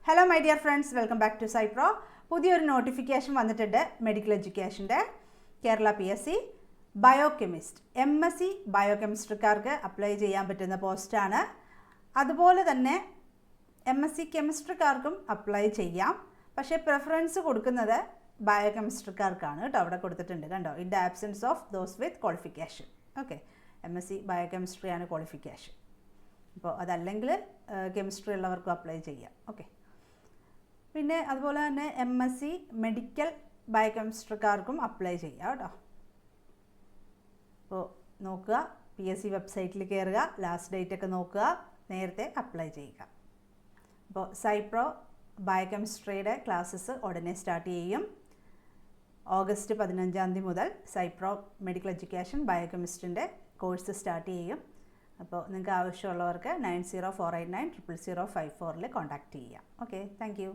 Hello my dear friends, welcome back to സൈപ്രോ. പുതിയൊരു notification വന്നിട്ടുണ്ട് മെഡിക്കൽ എഡ്യൂക്കേഷൻ്റെ. കേരള PSC ബയോകെമിസ്റ്റ് MSc ബയോകെമിസ്ട്രിക്കാർക്ക് അപ്ലൈ ചെയ്യാൻ പറ്റുന്ന പോസ്റ്റാണ്. അതുപോലെ തന്നെ MSc കെമിസ്ട്രിക്കാർക്കും അപ്ലൈ ചെയ്യാം. പക്ഷേ പ്രിഫറൻസ് കൊടുക്കുന്നത് ബയോകെമിസ്ട്രിക്കാർക്കാണ് കേട്ടോ. അവിടെ കൊടുത്തിട്ടുണ്ട് കണ്ടോ, in the absence of those with qualification. Okay, MSc ബയോകെമിസ്ട്രിയാണ് ക്വാളിഫിക്കേഷൻ. അപ്പോൾ അതല്ലെങ്കിൽ കെമിസ്ട്രി ഉള്ളവർക്കും അപ്ലൈ ചെയ്യാം. ഓക്കെ, പിന്നെ അതുപോലെ തന്നെ MSc മെഡിക്കൽ ബയോകെമിസ്ട്രിക്കാർക്കും അപ്ലൈ ചെയ്യാം കേട്ടോ. അപ്പോൾ നോക്കുക, PSC വെബ്സൈറ്റിൽ കയറുക, ലാസ്റ്റ് ഡേറ്റ് ഒക്കെ നോക്കുക, നേരത്തെ അപ്ലൈ ചെയ്യുക. അപ്പോൾ സൈപ്രോ ബയോകെമിസ്ട്രിയുടെ ക്ലാസ്സസ് ഉടനെ സ്റ്റാർട്ട് ചെയ്യും. ഓഗസ്റ്റ് 15 മുതൽ സൈപ്രോ മെഡിക്കൽ എഡ്യൂക്കേഷൻ ബയോകെമിസ്ട്രിൻ്റെ കോഴ്സ് സ്റ്റാർട്ട് ചെയ്യും. അപ്പോൾ നിങ്ങൾക്ക് ആവശ്യമുള്ളവർക്ക് 9048900054 കോൺടാക്റ്റ് ചെയ്യാം. Okay, thank you.